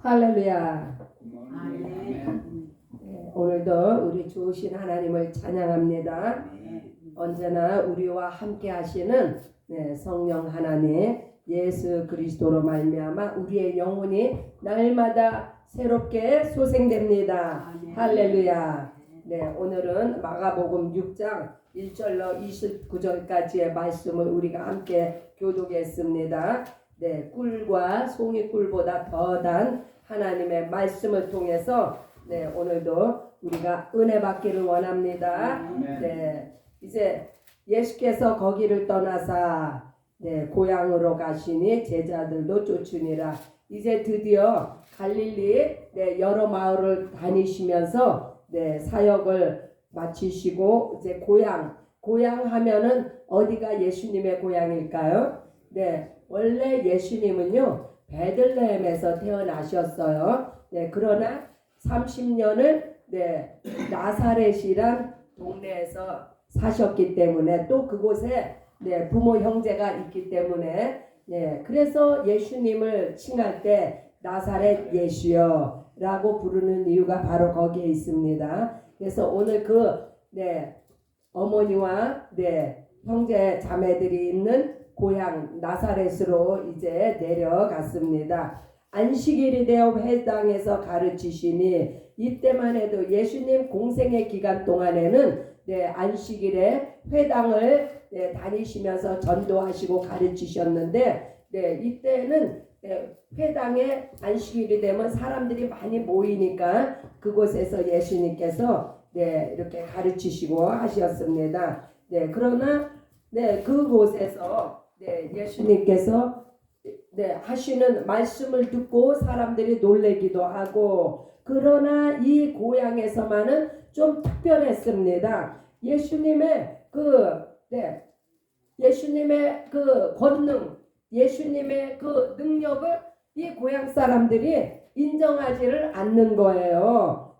할렐루야. 아멘. 오늘도 우리 주신 하나님을 찬양합니다. 언제나 우리와 함께 하시는 성령 하나님 예수 그리스도로 말미암아 우리의 영혼이 날마다 새롭게 소생됩니다. 할렐루야. 오늘은 마가복음 6장 1절로 29절까지의 말씀을 우리가 함께 교독했습니다. 꿀과 송이꿀보다 더한 하나님의 말씀을 통해서 오늘도 우리가 은혜 받기를 원합니다. 이제 예수께서 거기를 떠나사 고향으로 가시니 제자들도 쫓으니라. 이제 드디어 갈릴리 여러 마을을 다니시면서 사역을 마치시고 이제 고향 하면은 어디가 예수님의 고향일까요? 원래 예수님은요 베들레헴에서 태어나셨어요. 그러나 30년을 나사렛이란 동네에서 사셨기 때문에 또 그곳에 부모 형제가 있기 때문에 그래서 예수님을 칭할 때 나사렛 예수여 라고 부르는 이유가 바로 거기에 있습니다. 그래서 오늘 어머니와 형제 자매들이 있는 고향 나사렛으로 이제 내려갔습니다. 안식일이 되어 회당에서 가르치시니 이때만 해도 예수님 공생의 기간 동안에는 안식일에 회당을 다니시면서 전도하시고 가르치셨는데 이때는 회당에 안식일이 되면 사람들이 많이 모이니까 그곳에서 예수님께서 이렇게 가르치시고 하셨습니다. 그러나 그곳에서 예수님께서 하시는 말씀을 듣고 사람들이 놀래기도 하고, 그러나 이 고향에서만은 좀 특별했습니다. 예수님의 그 권능, 예수님의 그 능력을 이 고향 사람들이 인정하지를 않는 거예요.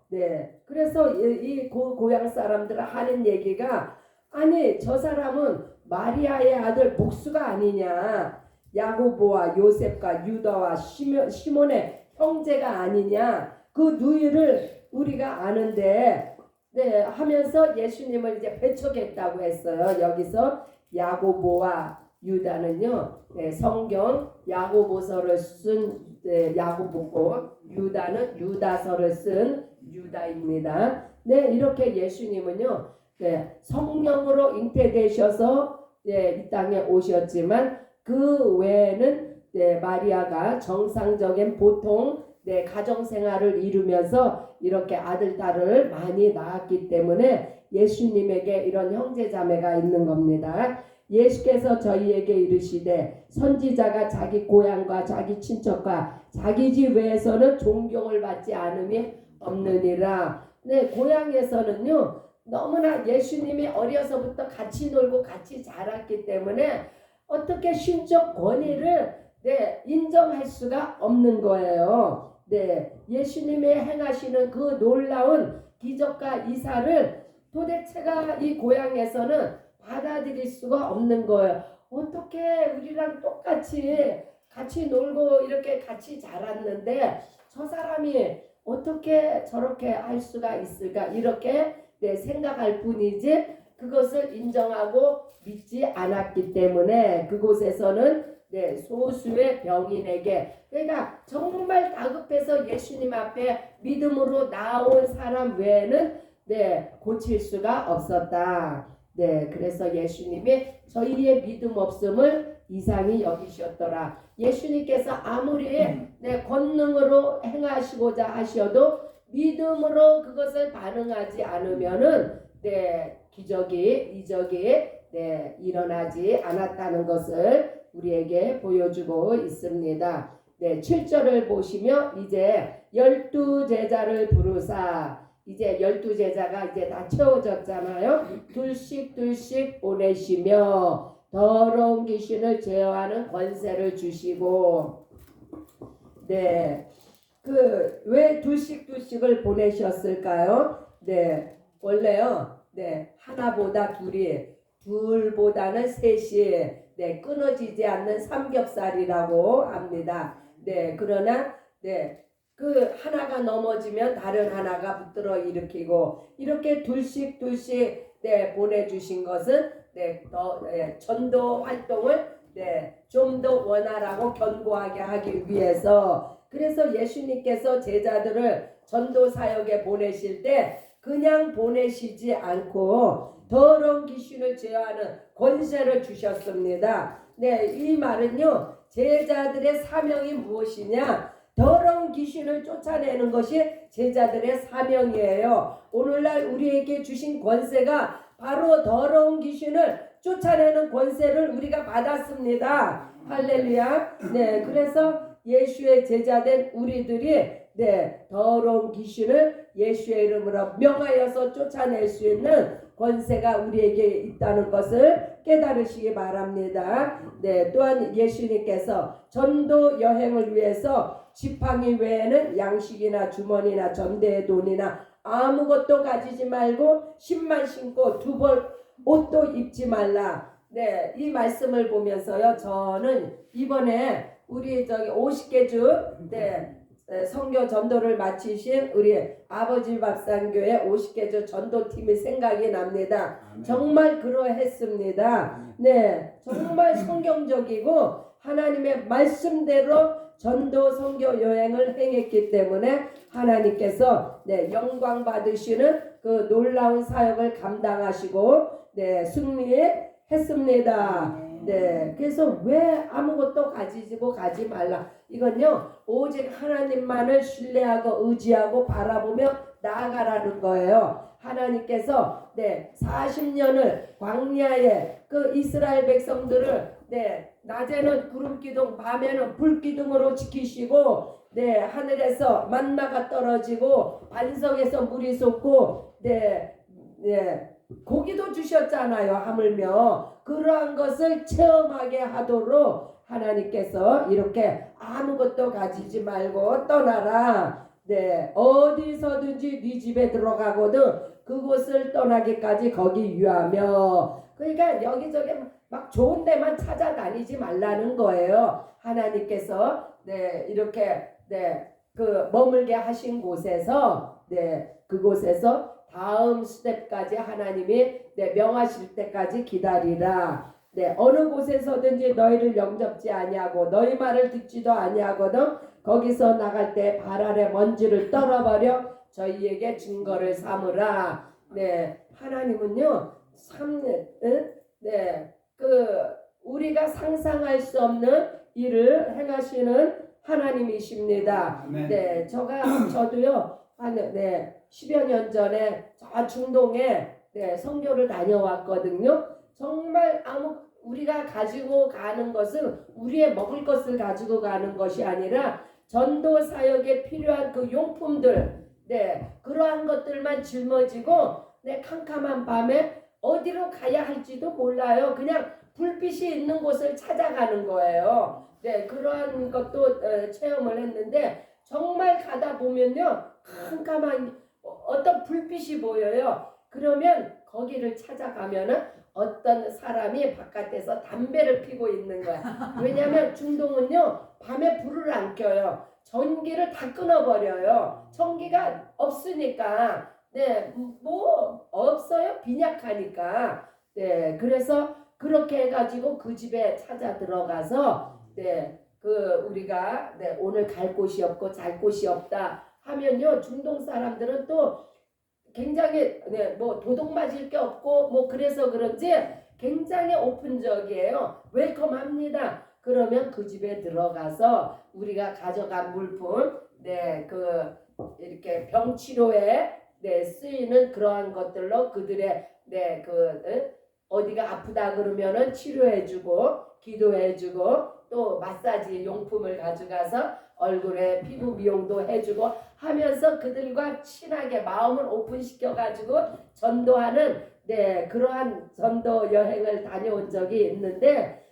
그래서 이 고향 사람들은 하는 얘기가, 아니 저 사람은 마리아의 아들 목수가 아니냐, 야고보와 요셉과 유다와 시몬의 형제가 아니냐, 그 누이를 우리가 아는데 하면서 예수님을 이제 배척했다고 했어요. 여기서 야고보와 유다는요 성경 야고보서를 쓴 야고보고 유다는 유다서를 쓴 유다입니다. 이렇게 예수님은요 성령으로 잉태되셔서 이 땅에 오셨지만 그 외에는 마리아가 정상적인 보통 가정생활을 이루면서 이렇게 아들 딸을 많이 낳았기 때문에 예수님에게 이런 형제자매가 있는 겁니다. 예수께서 저희에게 이르시되 선지자가 자기 고향과 자기 친척과 자기 집 외에서는 존경을 받지 않음이 없느니라. 고향에서는요 너무나 예수님이 어려서부터 같이 놀고 같이 자랐기 때문에 어떻게 신적 권위를 인정할 수가 없는 거예요. 예수님이 행하시는 그 놀라운 기적과 이사를 도대체가 이 고향에서는 받아들일 수가 없는 거예요. 어떻게 우리랑 똑같이 같이 놀고 이렇게 같이 자랐는데 저 사람이 어떻게 저렇게 할 수가 있을까, 이렇게 생각할 뿐이지 그것을 인정하고 믿지 않았기 때문에 그곳에서는 소수의 병인에게, 그러니까 정말 다급해서 예수님 앞에 믿음으로 나온 사람 외에는 고칠 수가 없었다. 그래서 예수님이 저희의 믿음 없음을 이상히 여기셨더라. 예수님께서 아무리 권능으로 행하시고자 하셔도 믿음으로 그것을 반응하지 않으면은 기적이 이적이 일어나지 않았다는 것을 우리에게 보여주고 있습니다. 7절을 보시면 이제 12제자를 부르사, 이제 12제자가 이제 다 채워졌잖아요. 둘씩 보내시며 더러운 귀신을 제어하는 권세를 주시고, 왜 둘씩을 보내셨을까요? 원래요 하나보다 둘보다는 셋이 끊어지지 않는 삼겹살이라고 합니다. 그러나 그 하나가 넘어지면 다른 하나가 붙들어 일으키고 이렇게 둘씩 네, 보내주신 것은 네, 전도 활동을 네, 좀 더 원활하고 견고하게 하기 위해서 그래서 예수님께서 제자들을 전도 사역에 보내실 때 그냥 보내시지 않고 더러운 귀신을 제어하는 권세를 주셨습니다. 네, 이 말은요 제자들의 사명이 무엇이냐? 더러운 귀신을 쫓아내는 것이 제자들의 사명이에요. 오늘날 우리에게 주신 권세가 바로 더러운 귀신을 쫓아내는 권세를 우리가 받았습니다. 할렐루야. 네, 그래서 예수의 제자된 우리들이 네, 더러운 귀신을 예수의 이름으로 명하여서 쫓아낼 수 있는 권세가 우리에게 있다는 것을 깨달으시기 바랍니다. 네, 또한 예수님께서 전도 여행을 위해서 지팡이 외에는 양식이나 주머니나 전대의 돈이나 아무것도 가지지 말고 신만 신고 두 벌 옷도 입지 말라. 네, 이 말씀을 보면서요, 저는 이번에 우리 저기 50개 주 네, 선교 전도를 마치신 우리 아버지 밥상교회 50개 주 전도팀이 생각이 납니다. 정말 그러했습니다. 네, 정말 성경적이고 하나님의 말씀대로 전도 선교 여행을 행했기 때문에 하나님께서 네, 영광 받으시는 그 놀라운 사역을 감당하시고 네, 승리했습니다. 네, 그래서 왜 아무것도 가지고 가지 말라. 이건요, 오직 하나님만을 신뢰하고 의지하고 바라보며 나아가라는 거예요. 하나님께서 네, 40년을 광야에 그 이스라엘 백성들을 네, 낮에는 구름 기둥, 밤에는 불 기둥으로 지키시고 네, 하늘에서 만나가 떨어지고 반석에서 물이 솟고 네, 고기도 주셨잖아요. 하물며 그러한 것을 체험하게 하도록 하나님께서 이렇게 아무것도 가지지 말고 떠나라. 네, 어디서든지 네 집에 들어가거든 그곳을 떠나기까지 거기 유하며. 그러니까 여기저기 막 좋은 데만 찾아다니지 말라는 거예요. 하나님께서 네, 이렇게 네, 그 머물게 하신 곳에서 네, 그곳에서 다음 스텝까지 하나님이 네, 명하실 때까지 기다리라. 네, 어느 곳에서든지 너희를 영접지 아니하고 너희 말을 듣지도 아니하거든 거기서 나갈 때 발 아래 먼지를 떨어버려 저희에게 증거를 삼으라. 네, 하나님은요 참 네, 그 우리가 상상할 수 없는 일을 행하시는 하나님이십니다. 네, 저도요 한 10여 년 전에 저 중동에 선교를 다녀왔거든요. 정말 우리가 가지고 가는 것은 우리의 먹을 것을 가지고 가는 것이 아니라 전도 사역에 필요한 그 용품들, 그러한 것들만 짊어지고 캄캄한 밤에 어디로 가야 할지도 몰라요. 그냥 불빛이 있는 곳을 찾아가는 거예요. 그러한 것도 체험을 했는데 정말 가다 보면요 캄캄한 어떤 불빛이 보여요. 그러면 거기를 찾아가면은 어떤 사람이 바깥에서 담배를 피고 있는 거야. 왜냐하면 중동은요 밤에 불을 안 켜요. 전기를 다 끊어버려요. 전기가 없으니까. 뭐 없어요. 빈약하니까. 그래서 그렇게 해가지고 그 집에 찾아 들어가서 그 우리가 오늘 갈 곳이 없고 잘 곳이 없다 하면요 중동 사람들은 또 굉장히 뭐 도둑 맞을 게 없고 뭐 그래서 그런지 굉장히 오픈적이에요. 웰컴합니다. 그러면 그 집에 들어가서 우리가 가져간 물품 그 이렇게 병 치료에 쓰이는 그러한 것들로 그들의 어디가 아프다 그러면은 치료해주고 기도해주고 또 마사지 용품을 가져가서 얼굴에 피부 미용도 해주고 하면서 그들과 친하게 마음을 오픈시켜가지고 전도하는 그러한 전도 여행을 다녀온 적이 있는데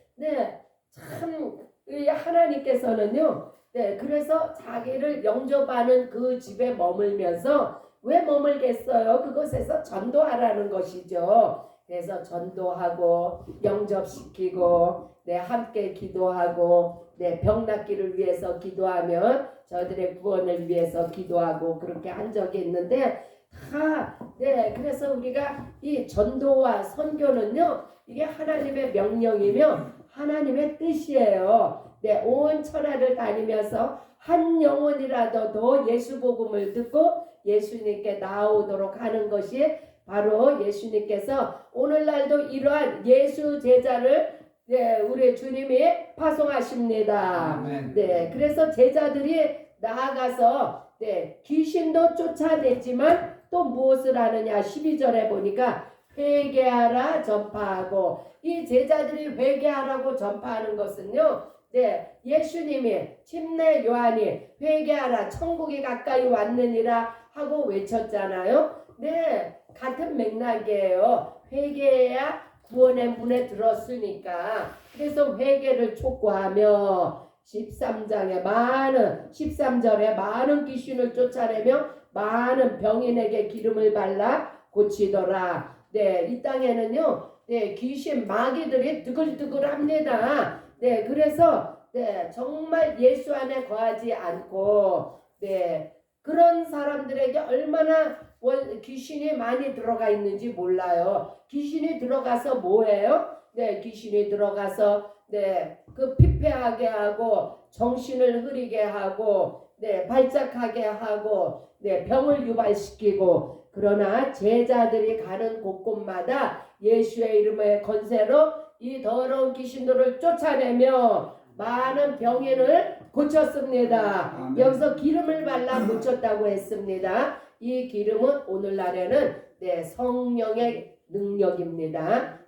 참 하나님께서는요 그래서 자기를 영접하는 그 집에 머물면서 왜 머물겠어요? 그곳에서 전도하라는 것이죠. 그래서 전도하고 영접시키고 함께 기도하고 병 낫기를 위해서 기도하면 저들의 구원을 위해서 기도하고 그렇게 한 적이 있는데 그래서 우리가 이 전도와 선교는요 이게 하나님의 명령이며 하나님의 뜻이에요. 온 천하를 다니면서 한 영혼이라도 더 예수 복음을 듣고 예수님께 나오도록 하는 것이 바로 예수님께서 오늘날도 이러한 예수 제자를 우리 주님이 파송하십니다. 아멘. 그래서 제자들이 나아가서 귀신도 쫓아내지만 또 무엇을 하느냐 12절에 보니까 회개하라 전파하고 이 제자들이 회개하라고 전파하는 것은요 예수님이 침례 요한이 회개하라 천국이 가까이 왔느니라 하고 외쳤잖아요. 같은 맥락이에요. 회개해야 구원의 문에 들었으니까 그래서 회개를 촉구하며 13절에 많은 귀신을 쫓아내며 많은 병인에게 기름을 발라 고치더라. 이 땅에는요 귀신 마귀들이 뜨글뜨글합니다. 그래서 정말 예수 안에 거하지 않고 그런 사람들에게 얼마나 귀신이 많이 들어가 있는지 몰라요. 귀신이 들어가서 뭐해요? 귀신이 들어가서 그 피폐하게 하고 정신을 흐리게 하고 발작하게 하고 병을 유발시키고 그러나 제자들이 가는 곳곳마다 예수의 이름의 권세로 이 더러운 귀신들을 쫓아내며 많은 병인을 고쳤습니다. 여기서 기름을 발라 고쳤다고 했습니다. 이 기름은 오늘날에는 성령의 능력입니다.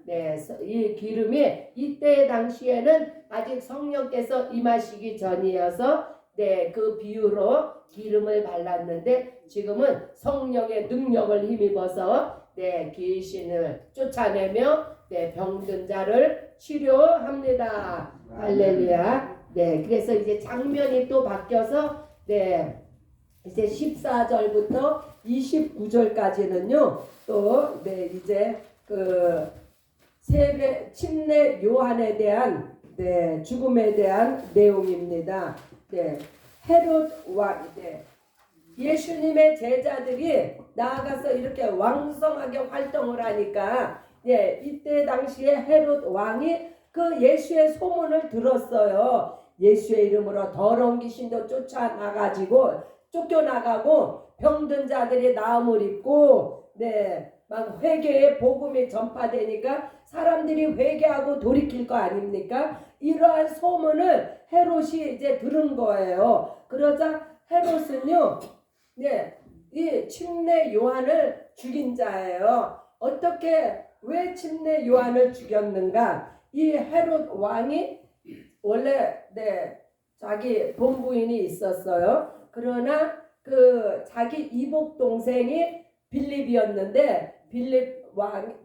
이 기름이 이때 당시에는 아직 성령께서 임하시기 전이어서 그 비유로 기름을 발랐는데 지금은 성령의 능력을 힘입어서 귀신을 쫓아내며 병든 자를 치료합니다. 할렐루야. 그래서 이제 장면이 또 바뀌어서 이제 14절부터 29절까지는요. 또 이제 그 침례 요한에 대한 죽음에 대한 내용입니다. 헤롯 왕 예수님의 제자들이 나아가서 이렇게 왕성하게 활동을 하니까 이때 당시에 헤롯 왕이 그 예수의 소문을 들었어요. 예수의 이름으로 더러운 귀신도 쫓겨나가고 병든 자들이 나음을 입고 막 회개의 복음이 전파되니까 사람들이 회개하고 돌이킬 거 아닙니까? 이러한 소문을 헤롯이 이제 들은 거예요. 그러자 헤롯은요, 이 침례 요한을 죽인 자예요. 왜 침례 요한을 죽였는가? 이 헤롯 왕이 원래 자기 본부인이 있었어요. 그러나 그 자기 이복 동생이 빌립이었는데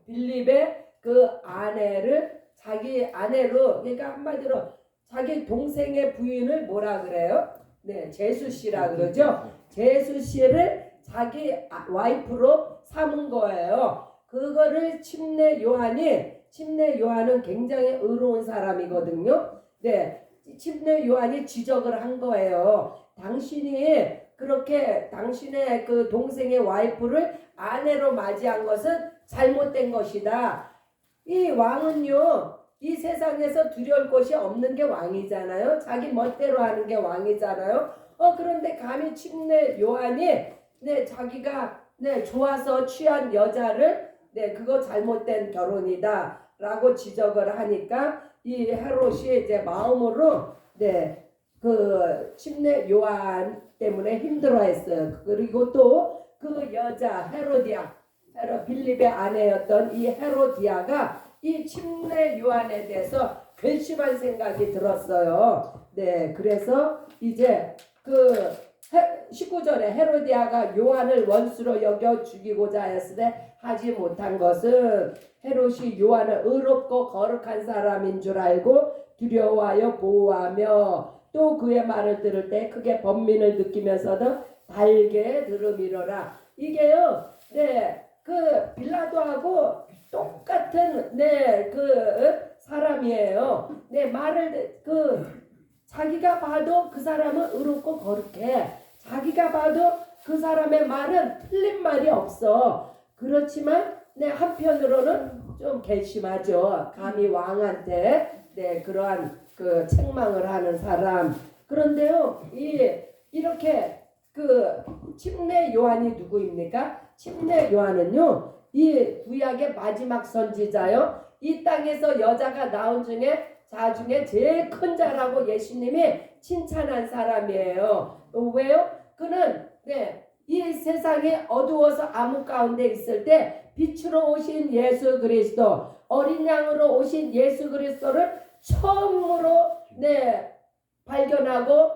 빌립의 그 아내를 자기 아내로 그러니까 한마디로 자기 동생의 부인을 뭐라 그래요? 제수 씨라 그러죠. 제수 씨를 자기 와이프로 삼은 거예요. 그거를 침례 요한은 굉장히 의로운 사람이거든요. 침례 요한이 지적을 한 거예요. 당신이 그렇게 당신의 그 동생의 와이프를 아내로 맞이한 것은 잘못된 것이다. 이 왕은요, 이 세상에서 두려울 것이 없는 게 왕이잖아요. 자기 멋대로 하는 게 왕이잖아요. 그런데 감히 침례 요한이 자기가 좋아서 취한 여자를 그거 잘못된 결혼이다 라고 지적을 하니까 이 헤롯이 이제 마음으로 그 침례 요한 때문에 힘들어했어요. 그리고 또 그 여자 빌립의 아내였던 이 헤로디아가 이 침례 요한에 대해서 괘씸한 생각이 들었어요. 그래서 이제 그 19절에 헤로디아가 요한을 원수로 여겨 죽이고자 하였으되 하지 못한 것은 헤롯이 요한을 의롭고 거룩한 사람인 줄 알고 두려워하여 보호하며 또 그의 말을 들을 때 크게 번민을 느끼면서도 달게 들음이로라. 이게요, 그 빌라도하고 똑같은 그 사람이에요. 말을 자기가 봐도 그 사람은 의롭고 거룩해. 자기가 봐도 그 사람의 말은 틀린 말이 없어. 그렇지만 한편으로는 좀 괘씸하죠. 감히 왕한테 그러한 그 책망을 하는 사람. 그런데요, 이렇게 그 침례 요한이 누구입니까? 침례 요한은요, 이 구약의 마지막 선지자요. 이 땅에서 여자가 나온 자 중에 제일 큰 자라고 예수님이 칭찬한 사람이에요. 왜요? 그는 이 세상이 어두워서 암흑 가운데 있을 때 빛으로 오신 예수 그리스도, 어린 양으로 오신 예수 그리스도를 처음으로 발견하고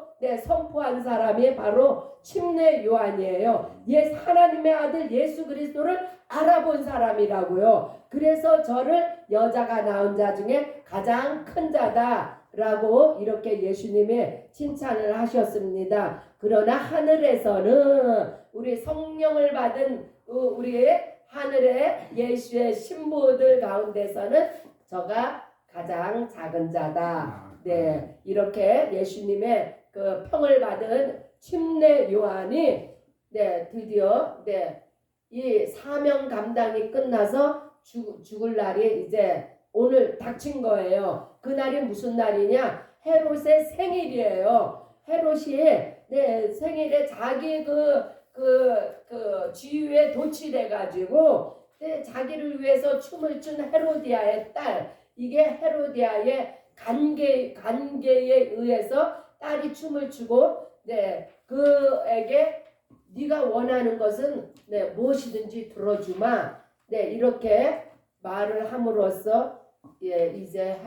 선포한 사람이 바로 침례 요한이에요. 하나님의 아들 예수 그리스도를 알아본 사람이라고요. 그래서 저를 여자가 낳은 자 중에 가장 큰 자다라고 이렇게 예수님이 칭찬을 하셨습니다. 그러나 하늘에서는 우리 성령을 받은 우리의 하늘의 예수의 신부들 가운데서는 저가 가장 작은 자다. 이렇게 예수님의 그 평을 받은 침례 요한이 드디어 이 사명 감당이 끝나서 죽을 날이 이제 오늘 닥친 거예요. 그날이 무슨 날이냐? 헤롯의 생일이에요. 헤롯이 생일에 자기 그 지위에 도취돼 가지고 자기를 위해서 춤을 춘 헤로디아의 딸, 이게 헤로디아의 관계에 의해서 딸이 춤을 추고 그에게 네가 원하는 것은 무엇이든지 들어주마. 이렇게 말을 함으로써 이제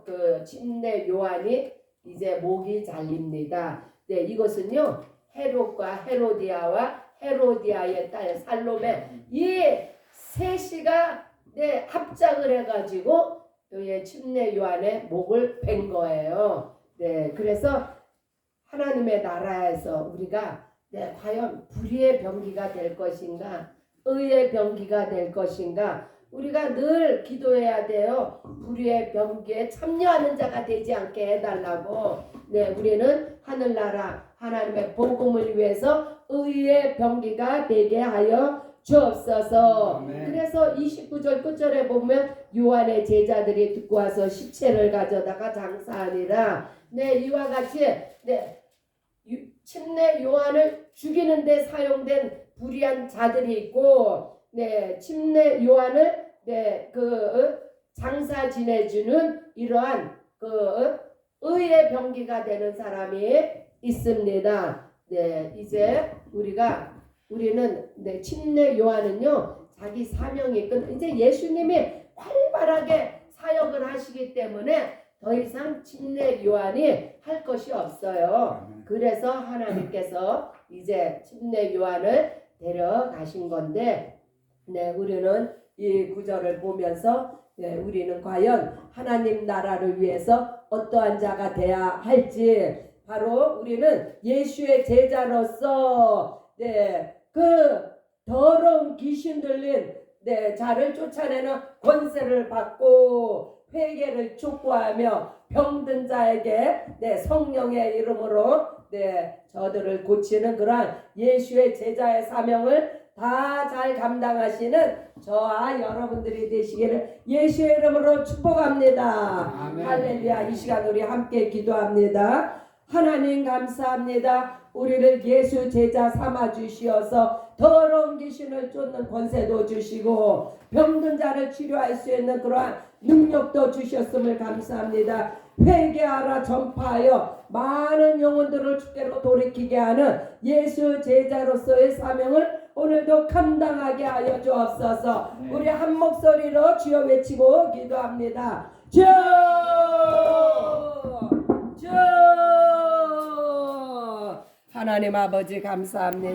그 침례 요한이 이제 목이 잘립니다. 이것은요, 헤롯과 헤로디아와 헤로디아의 딸 살로메, 이 셋이가 합작을 해가지고 침례 요한의 목을 벤 거예요. 그래서 하나님의 나라에서 우리가 과연 불의의 병기가 될 것인가, 의의 병기가 될 것인가, 우리가 늘 기도해야 돼요. 불의의 병기에 참여하는 자가 되지 않게 해달라고. 우리는 하늘나라 하나님의 복음을 위해서 의의 병기가 되게 하여 주옵소서. 그래서 29절 끝절에 보면 요한의 제자들이 듣고 와서 시체를 가져다가 장사하니라. 이와 같이 침례 요한을 죽이는 데 사용된 불의한 자들이 있고, 침례 요한을 장사 지내주는 이러한 의의 병기가 되는 사람이 있습니다. 이제 우리는 침례 요한은요, 자기 사명이 이제 예수님이 활발하게 사역을 하시기 때문에 더 이상 침례 요한이 할 것이 없어요. 그래서 하나님께서 이제 침례 요한을 데려가신 건데, 우리는 이 구절을 보면서 우리는 과연 하나님 나라를 위해서 어떠한 자가 돼야 할지, 바로 우리는 예수의 제자로서 그 더러운 귀신 들린 자를 쫓아내는 권세를 받고 회개를 촉구하며 병든 자에게 성령의 이름으로 저들을 고치는 그러한 예수의 제자의 사명을 다 잘 감당하시는 저와 여러분들이 되시기를 예수의 이름으로 축복합니다. 아멘. 할렐루야. 이 시간 우리 함께 기도합니다. 하나님 감사합니다. 우리를 예수 제자 삼아 주시어서 더러운 귀신을 쫓는 권세도 주시고 병든 자를 치료할 수 있는 그러한 능력도 주셨음을 감사합니다. 회개하라 전파하여 많은 영혼들을 주께로 돌이키게 하는 예수 제자로서의 사명을 오늘도 감당하게 하여 주옵소서. 우리 한 목소리로 주여 외치고 기도합니다. 주 하나님 아버지 감사합니다.